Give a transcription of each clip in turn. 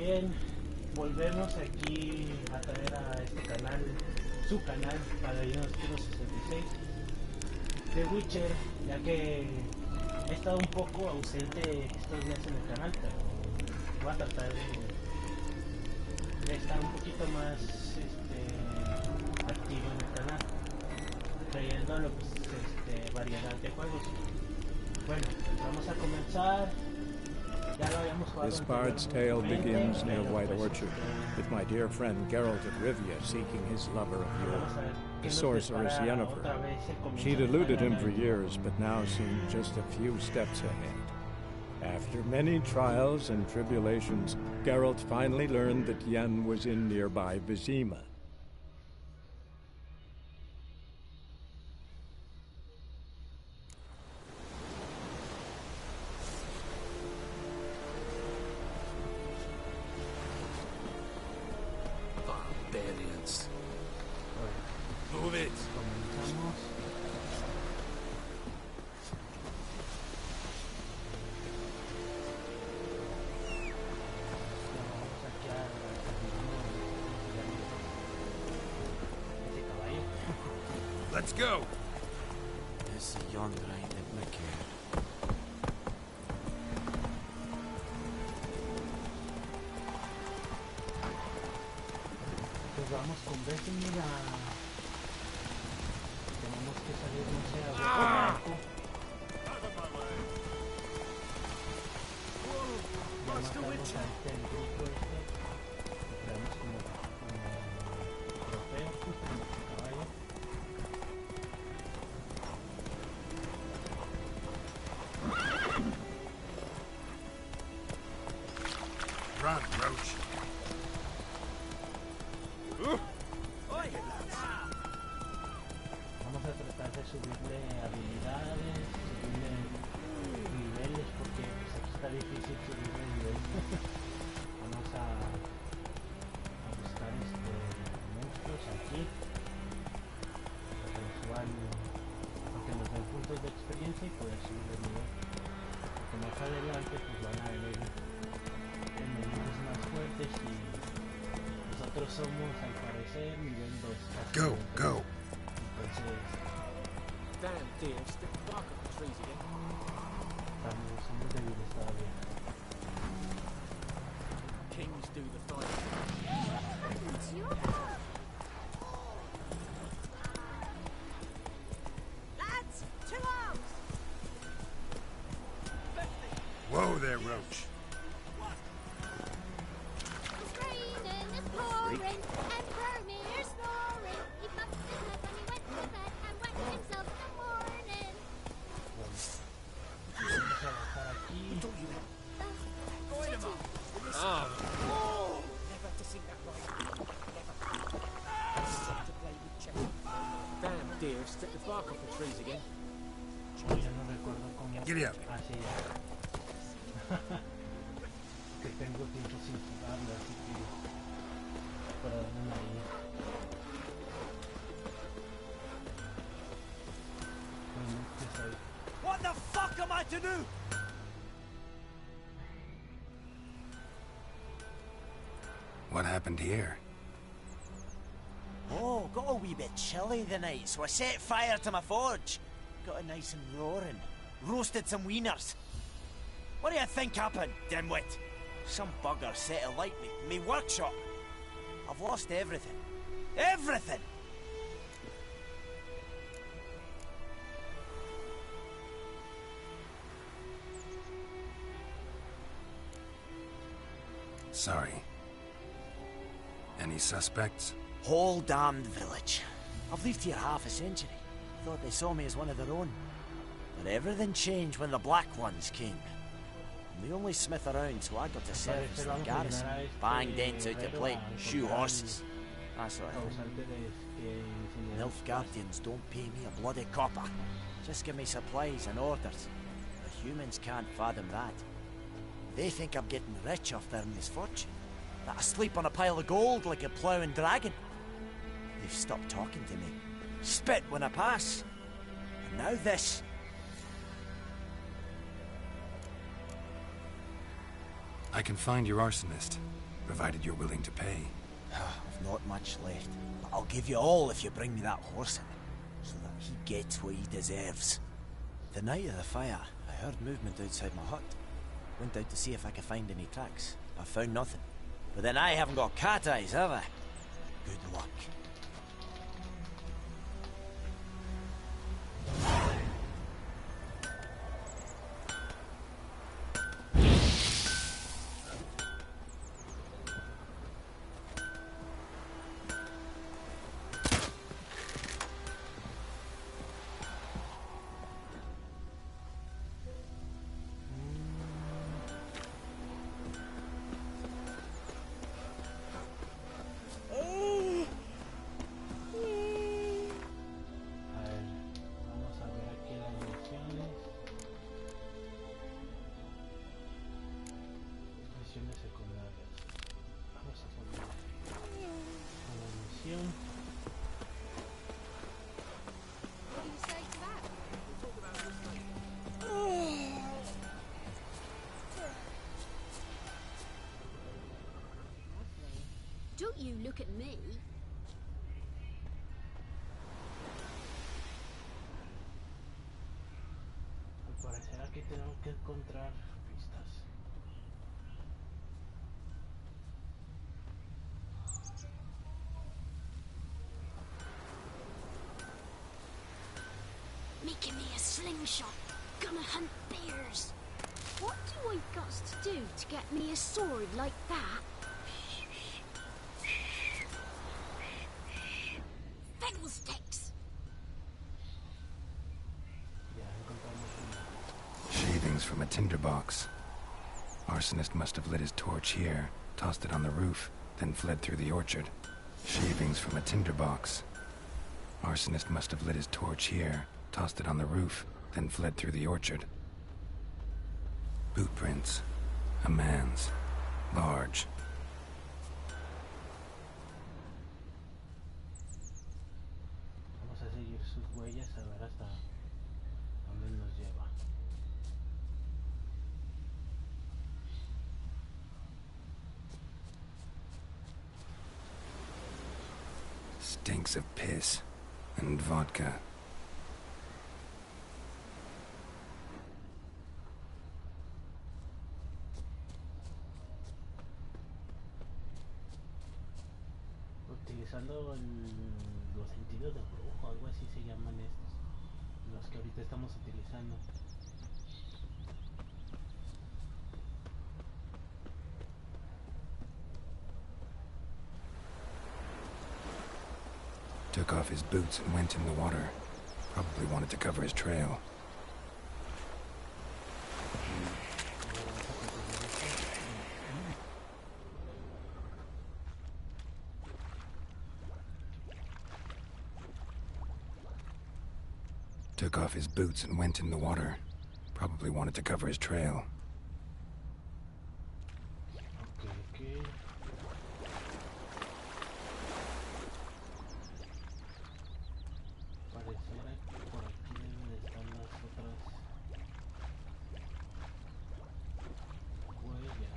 Bien, volvemos aquí a traer a este canal, su canal, para irnos 66 de Witcher, ya que he estado un poco ausente estos días en el canal, pero voy a tratar de estar un poquito más activo en el canal, trayendo pues, variedad de juegos. Bueno, pues vamos a comenzar. This bard's tale begins near White Orchard, with my dear friend Geralt of Rivia seeking his lover of yore, the sorceress Yennefer. She'd eluded him for years, but now seemed just a few steps ahead. After many trials and tribulations, Geralt finally learned that Yen was in nearby Vizima. Move it. Comenzamos. Vamos aquí a ese caballo. Let's go. This is young right that we care. Pues vamos con Vesemir a... Tenemos que salir, no sé, a ver barco. Ya matamos a el grupo lo traemos como trofeo, caballo. Run, Roach. Vamos a tratar de subirle habilidades, subirle niveles, porque pues, aquí está difícil subirle niveles. Vamos a buscar monstruos aquí, para que nos suban, aunque nos den puntos de experiencia y poder subir el nivel. Porque más adelante pues van a venir enemigos más fuertes y nosotros somos al parecer nivel 2. Go, go. Entonces, Damn deer, stick the bark up the trees again. somos débiles todavía. Kings do the fighting. Lads, to arms! Whoa there, Roach. It's raining, it's pouring, and Vermeer's snoring. He bumped his head when he went to bed and wet himself in the morning. Vamos a bajar aquí. Never to sing that right. Never. Sick to play with children. Damn deer, stick the bark off the trees again. Ya no recuerdo cómo. Giddy up. Así ya. Que tengo tiempo sin jugarlo, así que para darme una idea. What the fuck am I to do? What happened here? Oh, got a wee bit chilly the night, so I set fire to my forge. Got it nice and roaring. Roasted some wieners. What do you think happened, dimwit? Some bugger set alight me workshop. I've lost everything. Everything! Sorry. Any suspects? Whole damned village. I've lived here half a century. Thought they saw me as one of their own. But everything changed when the Black Ones came. I'm the only smith around, so I got to serve as the garrison. Bang dents out to plate, shoe horses. That sort of thing. Nilfgaardians don't pay me a bloody copper. Just give me supplies and orders. The humans can't fathom that. They think I'm getting rich off their misfortune. That I sleep on a pile of gold like a ploughing dragon. They've stopped talking to me. Spit when I pass. And now this. I can find your arsonist. provided you're willing to pay. I've not much left, but I'll give you all if you bring me that horse in, so that he gets what he deserves. The night of the fire, I heard movement outside my hut. Went out to see if I could find any tracks. I found nothing. But then I haven't got cat eyes, have I? Good luck. Don't you look at me. Al parecer aquí tenemos que encontrar pistas. Making me a slingshot. Gonna hunt bears. What do I got to do to get me a sword like that? Fiddlesticks! Shavings from a tinderbox. Arsonist must have lit his torch here, tossed it on the roof, then fled through the orchard. Shavings from a tinderbox. Arsonist must have lit his torch here, tossed it on the roof, then fled through the orchard. Boot prints. A man's. Large. Vamos a seguir sus huellas a ver hasta dónde nos lleva. Stinks of piss and vodka. Utilizando los sentidos de brujo, algo así se llaman estos, los que ahorita estamos utilizando. Took off his boots and went in the water. Probably wanted to cover his trail. Took off his boots and went in the water. Probably wanted to cover his trail. Okay. Pareciera que por aquí deben estar las otras huellas.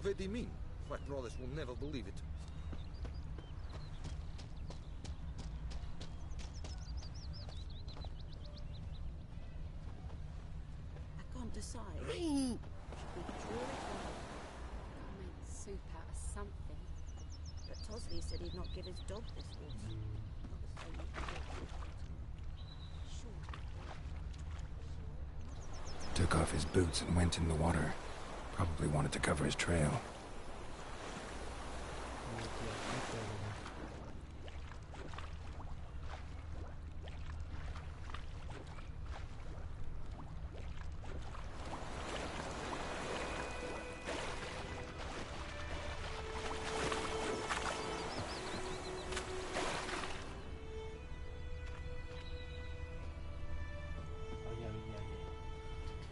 What do you mean? My brothers will never believe it. I can't decide. Me? Should we draw it or make soup out of something? But Tosley said he'd not give his dog this water. Not the same as Sure. Took off his boots and went in the water. Probably wanted to cover his trail.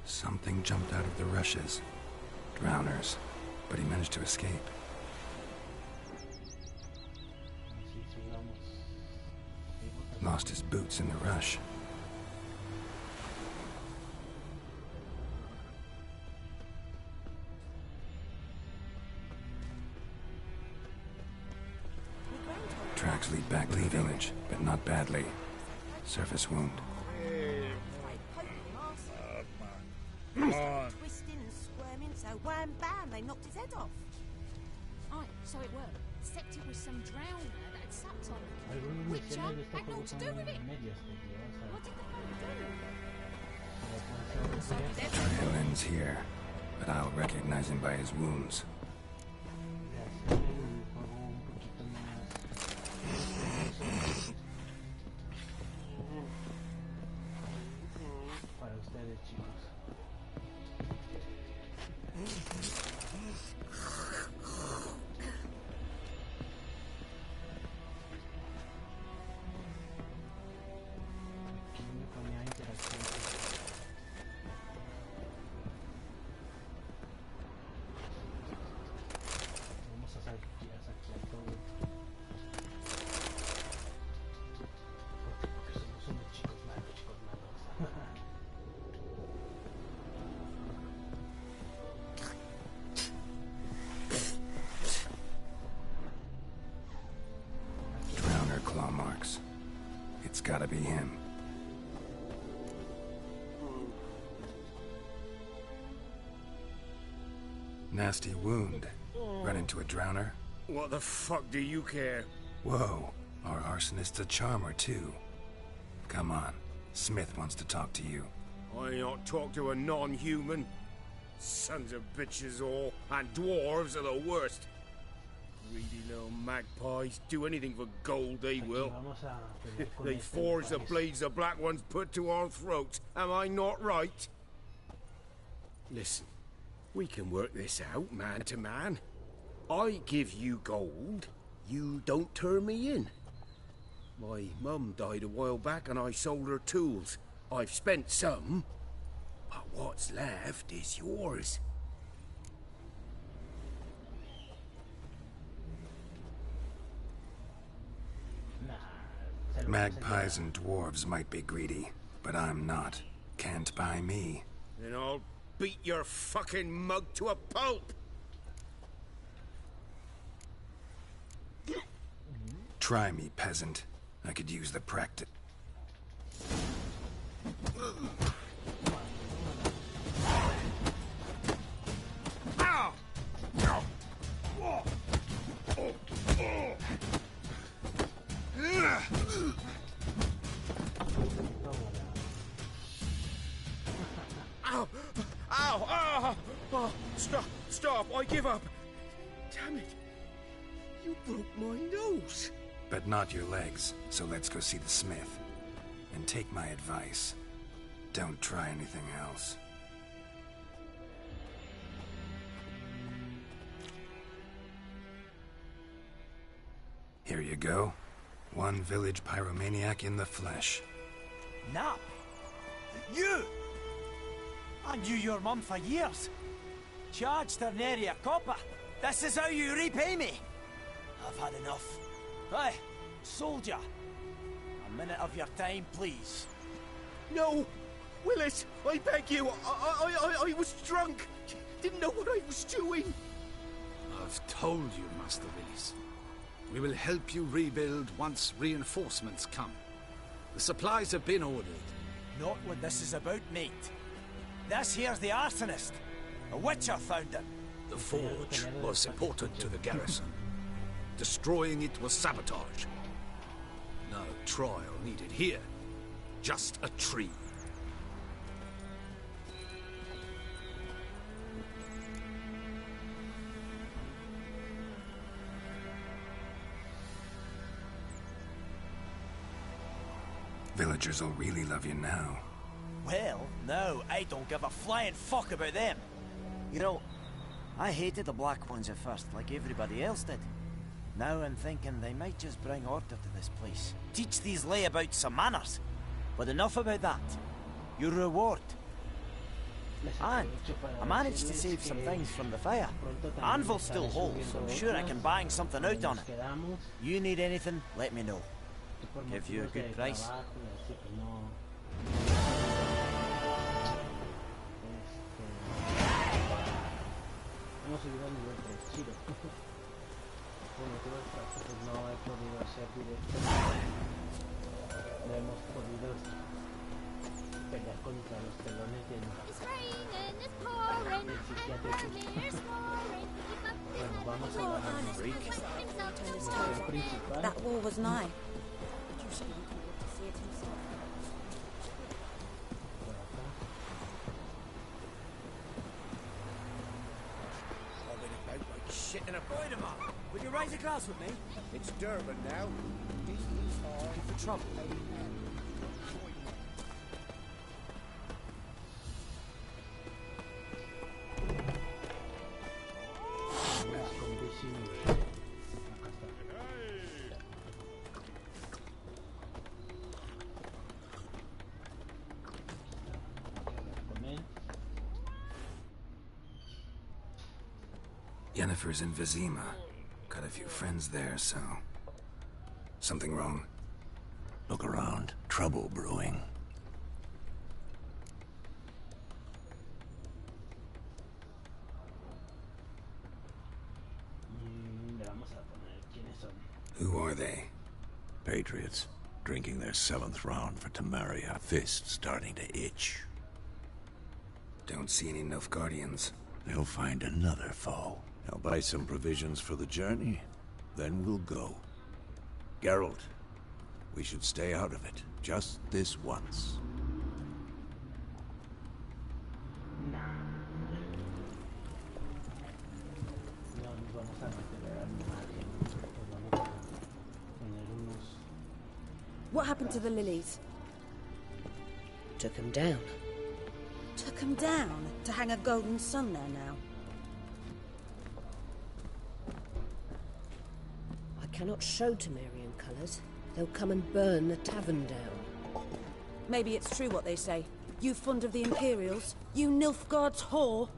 Something jumped out of the rushes. Drowners. But he managed to escape. Así sigamos. Lost his boots in the rush. Tracks lead back to the village, but not badly. Surface wound. Twisting and squirming, so wham bam, they knocked his head off. Aye, so it were. Except it was some drowner that had sucked on him. Algunas Which misiones de este had juego naught to son do with it. medias, tío. What did O sea, they do? Trail ends here, but I'll recognize him by his wounds. de hacer el juego un poquito más para ustedes, chicos. Aquí me ponía interacción. Vamos a saquear todo. Porque somos unos chicos malos, chicos malos. Drowner claw marks. It's gotta be him. Nasty wound. Run into a drowner? What the fuck do you care? Whoa, our arsonist's a charmer too. Come on, Smith wants to talk to you. I ain't not talk to a non-human. Sons of bitches all, and dwarves are the worst. Greedy little magpies. Do anything for gold, they Aquí will. vamos a pelear con They este forge the país. blades the black ones put to our throats. Am I not right? Listen, we can work this out, man to man. I give you gold, you don't turn me in. My mum died a while back and I sold her tools. I've spent some, but what's left is yours. Nah, se lo vamos a Magpies llevar. and dwarves might be greedy, but I'm not. Can't buy me. Then I'll beat your fucking mug to a pulp. Try me, peasant. I could use the practice. Ow! Ow! Ow! Oh, stop! Stop! I give up! Damn it! You broke my nose! But not your legs, so let's go see the smith. And take my advice. Don't try anything else. Here you go. One village pyromaniac in the flesh. Nap? You? I knew your mum for years. Charged her nary a copper. This is how you repay me. I've had enough. Aye, soldier. A minute of your time, please. No! Willis! I beg you! I was drunk! Didn't know what I was doing! I've told you, Master Willis. We will help you rebuild once reinforcements come. The supplies have been ordered. Not what this is about, mate. This here's the arsonist. A witcher found him. The forge was important to the garrison. Destroying it was sabotage. No trial needed here. Just a tree. Villagers will really love you now. Well, no, I don't give a flying fuck about them. You know, I hated the Black Ones at first, like everybody else did. Now I'm thinking they might just bring order to this place. Teach these layabouts some manners. But enough about that. Your reward. And I managed to save some things from the fire. Anvil still holds, so I'm sure I can bang something out on it. You need anything, let me know. Give you a good price. Hemos subido al nivel 3, chido. Por motivos prácticos no he podido hacer directo. No hemos podido pelear contra los pelones de Bueno, vamos a la misión principal. That war was nigh. But you said you didn't want to see it himself. Shit in a boy tomorrow. Would you raise a glass with me? It's Durban now. Looking for trouble. Yennefer's in Vizima. Got a few friends there, so... Something wrong? Look around. Trouble brewing. Who are they? Patriots. Drinking their 7th round for Temeria. Fist starting to itch. Don't see any Nilfgaardians. They'll find another foe. I'll buy some provisions for the journey. Then we'll go. Geralt, we should stay out of it. Just this once. What happened to the lilies? Took them down. Took them down? To hang a golden sun there now? I cannot show Temerian colours. They'll come and burn the tavern down. Maybe it's true what they say. You fond of the Imperials? You Nilfgaard's whore?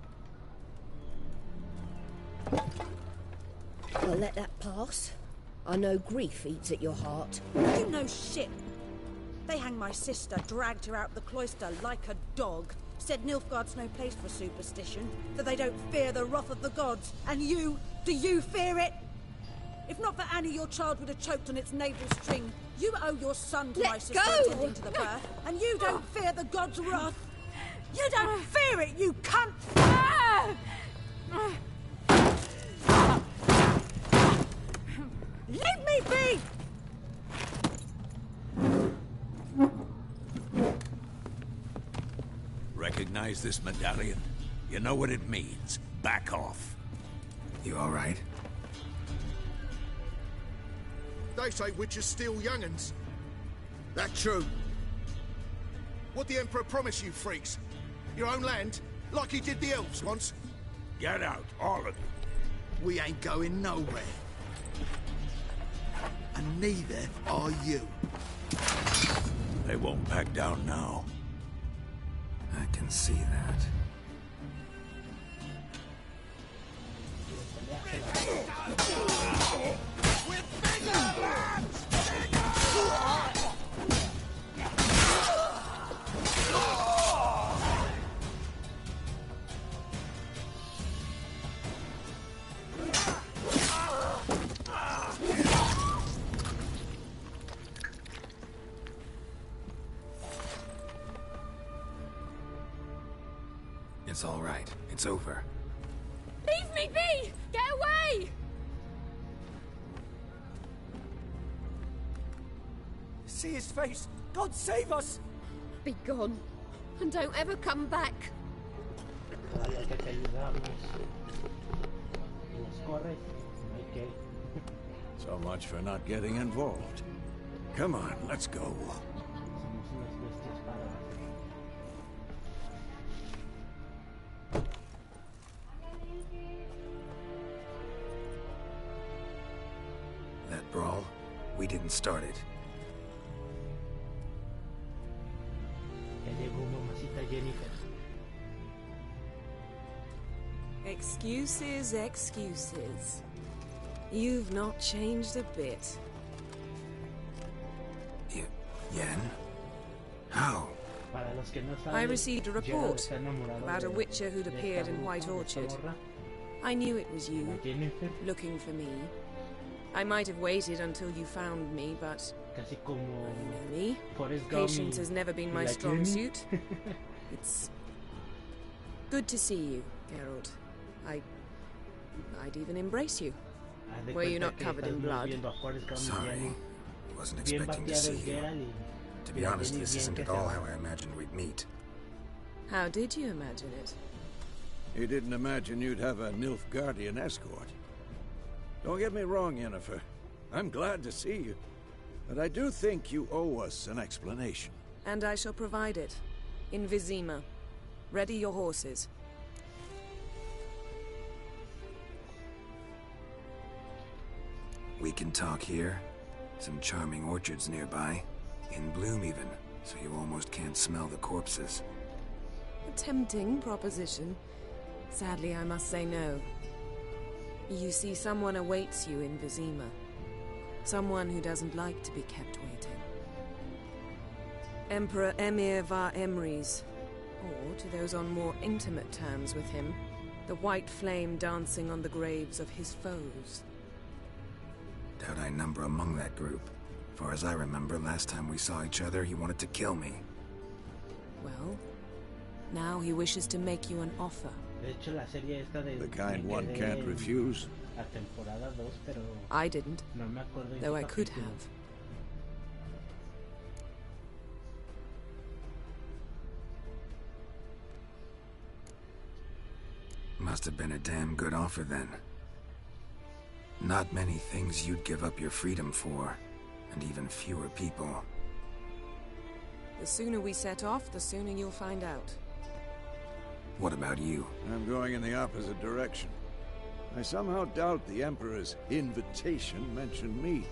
I'll let that pass. I know grief eats at your heart. You know shit. They hanged my sister, dragged her out the cloister like a dog. Said Nilfgaard's no place for superstition, that they don't fear the wrath of the gods. And you, do you fear it? If not for Annie, your child would have choked on its navel string. You owe your son to my sister attending to the birth, and you don't fear the gods' wrath. You don't fear it, you cunt! Leave me be! Recognize this medallion? You know what it means. Back off. You all right? They say witches steal young'uns. That true? What the Emperor promised you freaks? Your own land? Like he did the elves once? Get out, all of you. We ain't going nowhere. And neither are you. They won't back down now. I can see that. It's all right. It's over. Leave me be! Get away! See his face! God save us! Be gone. And don't ever come back. Todavía hay que ayudarnos. Y nos corre. Hay que... So much for not getting involved. Come on, let's go. Somos unas bestias para... That brawl, we didn't start it. Ya llegó mamacita Jennifer. Excuses, excuses. You've not changed a bit. Yen? How? I received a report about a witcher who'd appeared in White Orchard. I knew it was you, looking for me. I might have waited until you found me, but you know me. Patience has never been my strong suit. It's good to see you, Geralt. I'd even embrace you. Were you not covered in blood? Sorry. Wasn't expecting to see you. To be honest, this isn't at all how I imagined we'd meet. How did you imagine it? You didn't imagine you'd have a Nilfgaardian escort. Don't get me wrong, Yennefer. I'm glad to see you. But I do think you owe us an explanation. And I shall provide it. In Vizima. Ready your horses. We can talk here. Some charming orchards nearby. In bloom even, so you almost can't smell the corpses. A tempting proposition. Sadly, I must say no. You see, someone awaits you in Vizima. Someone who doesn't like to be kept waiting. Emperor Emir var Emrys. Or, to those on more intimate terms with him, the white flame dancing on the graves of his foes. Doubt I number among that group. Far as I remember, last time we saw each other, he wanted to kill me. Well, now he wishes to make you an offer. The kind one can't refuse. I didn't, though I could have. Must have been a damn good offer then. Not many things you'd give up your freedom for, and even fewer people. The sooner we set off, the sooner you'll find out. What about you? I'm going in the opposite direction. I somehow doubt the Emperor's invitation mentioned me.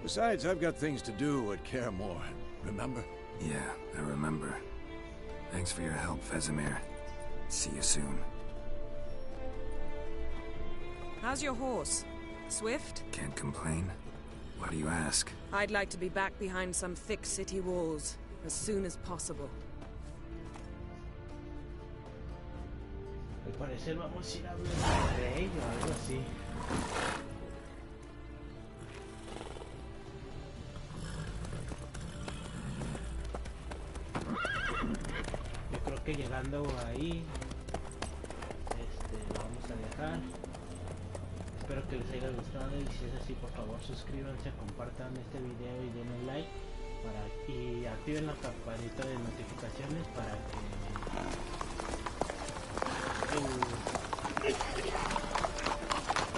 Besides, I've got things to do at Kaer Morhen, remember? Yeah, I remember. Thanks for your help, Vesemir. See you soon. How's your horse? Swift? Can't complain. Why do you ask? I'd like to be back behind some thick city walls as soon as possible. Al parecer vamos a ir a hablar de ello, algo así. Yo creo que llegando ahí, lo vamos a dejar. Espero que les haya gustado y si es así, por favor suscríbanse, compartan este video y denle like y activen la campanita de notificaciones para que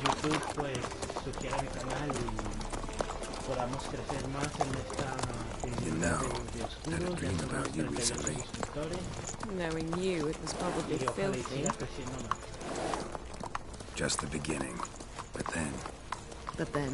YouTube pues sugiera mi canal y podamos crecer más en esta had a dream about you recently. Knowing you, it was probably filthy. Just the beginning. But then... But then...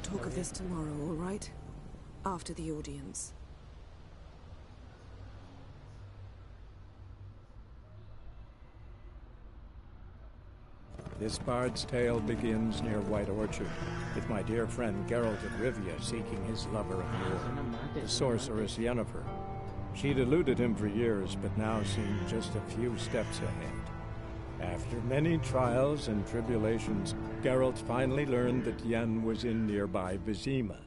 Talk of this tomorrow, all right? After the audience. This bard's tale begins near White Orchard, with my dear friend Geralt of Rivia seeking his lover of yore, the sorceress Yennefer. She'd eluded him for years, but now seemed just a few steps ahead. After many trials and tribulations, Geralt finally learned that Yen was in nearby Vizima.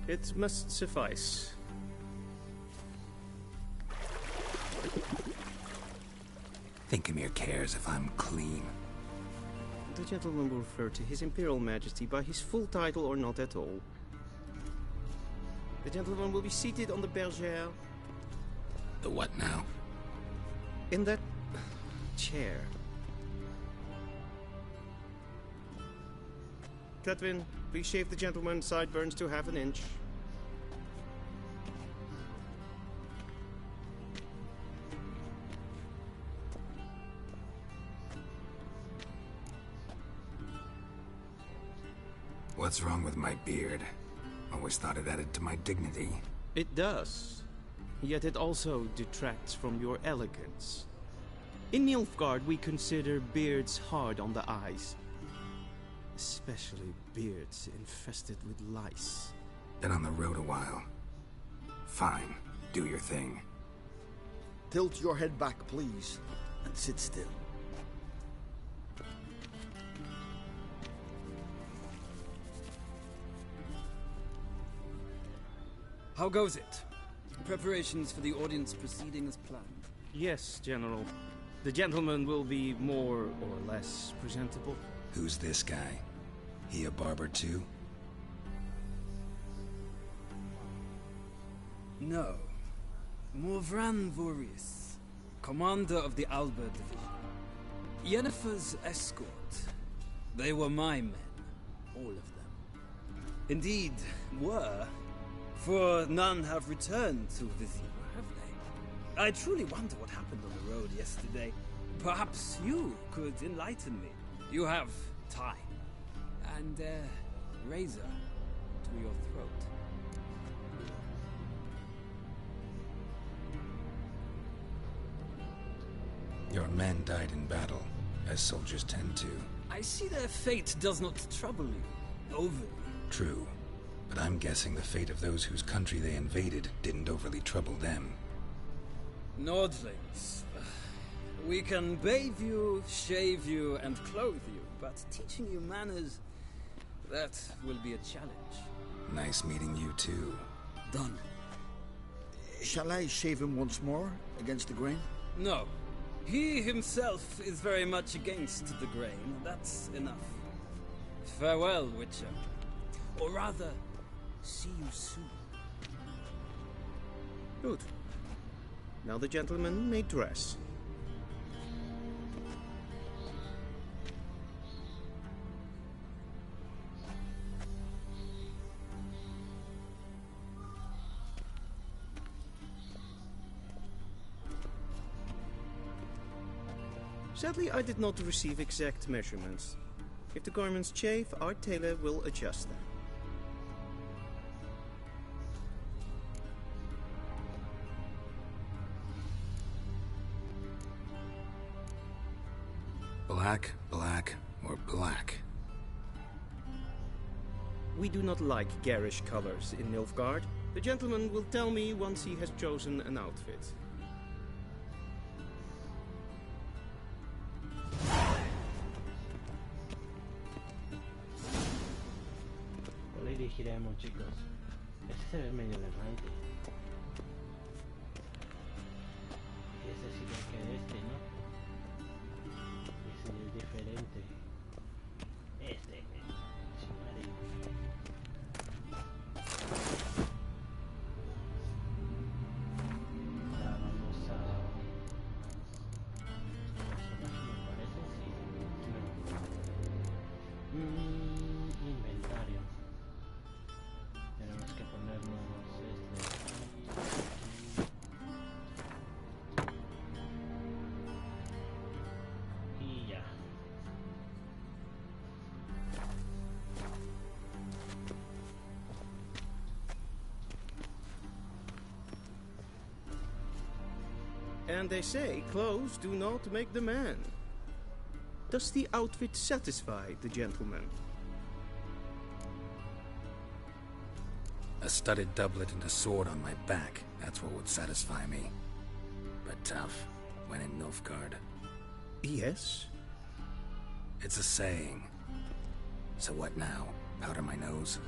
It must suffice. Thinkamere cares if I'm clean. The gentleman will refer to His Imperial Majesty by his full title or not at all. The gentleman will be seated on the bergère. The what now? In that chair. Cletwin, please shave the gentleman's sideburns to half an inch. What's wrong with my beard? Always thought it added to my dignity. It does. Yet it also detracts from your elegance. In Nilfgaard, we consider beards hard on the eyes. Especially beards infested with lice. Been on the road a while. Fine, do your thing. Tilt your head back, please, and sit still. How goes it? Preparations for the audience proceeding as planned? Yes, General. The gentleman will be more or less presentable. Who's this guy? He a barber too? No. Morvran Vorius, commander of the Alba Division. Yennefer's escort. They were my men. All of them. Indeed, were. For none have returned to Vizima, have they? I truly wonder what happened on the road yesterday. Perhaps you could enlighten me. You have time. And a razor to your throat. Your men died in battle, as soldiers tend to. I see their fate does not trouble you overly. True. But I'm guessing the fate of those whose country they invaded didn't overly trouble them. Nordlings. We can bathe you, shave you, and clothe you, but teaching you manners, that will be a challenge. Nice meeting you too. Done. Shall I shave him once more, against the grain? No. He himself is very much against the grain. That's enough. Farewell, Witcher. Or rather, see you soon. Good. Now the gentleman may dress. Sadly, I did not receive exact measurements. If the garments chafe, our tailor will adjust them. Black, black, or black? We do not like garish colors in Nilfgaard. The gentleman will tell me once he has chosen an outfit. Lo dirigiremos, chicos. Ese se ve medio elegante. Y ese sí que este, ¿no? Ese es diferente. Este. Ya vamos a... personaje me parece, sí. No. Inventario. tenemos que ponernos y ya. And they say clothes do not make the man. Does the outfit satisfy the gentleman? A studded doublet and a sword on my back, that's what would satisfy me. But tough, when in Nilfgaard. Yes? It's a saying. So what now? Powder my nose?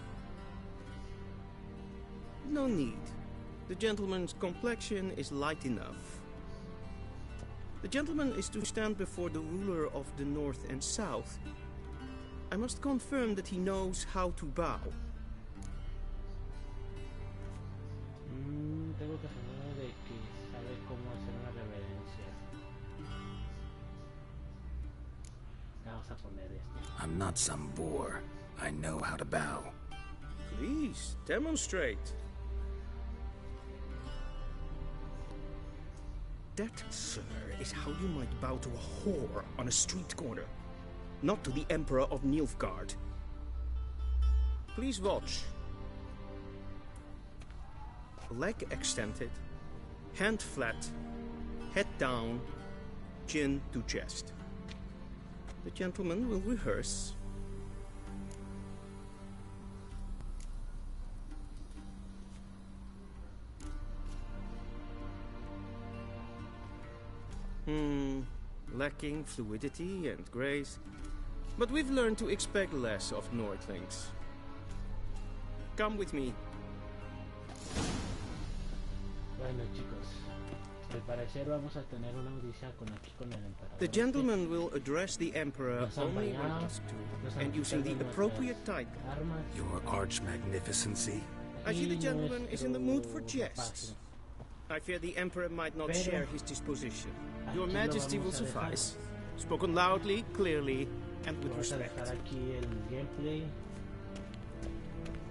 No need. The gentleman's complexion is light enough. The gentleman is to stand before the ruler of the North and South. I must confirm that he knows how to bow. Tengo que asegurarme de que sabe cómo hacer una reverencia. Vamos a poner esto. I'm not some boor. I know how to bow. Please, demonstrate. That, sir, is how you might bow to a whore on a street corner, not to the Emperor of Nilfgaard. Please watch. Leg extended, hand flat, head down, chin to chest. The gentleman will rehearse. Lacking fluidity and grace. But we've learned to expect less of Nordlings. Come with me. Bueno, chicos, al parecer vamos a tener una audiencia con el emperador. The gentleman will address the Emperor only when asked to, and using the appropriate title. Your Arch-Magnificency. I see the gentleman is in the mood for jests. I fear the Emperor might not share his disposition. Your Majesty will suffice. Spoken loudly, clearly, and with respect. Vamos a dejar aquí el gameplay.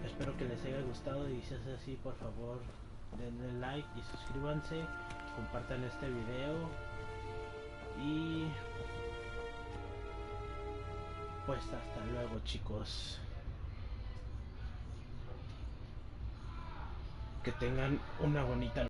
Espero que les haya gustado y si es así, por favor, denle like y suscríbanse, compartan este video y pues hasta luego, chicos. Que tengan una bonita noche.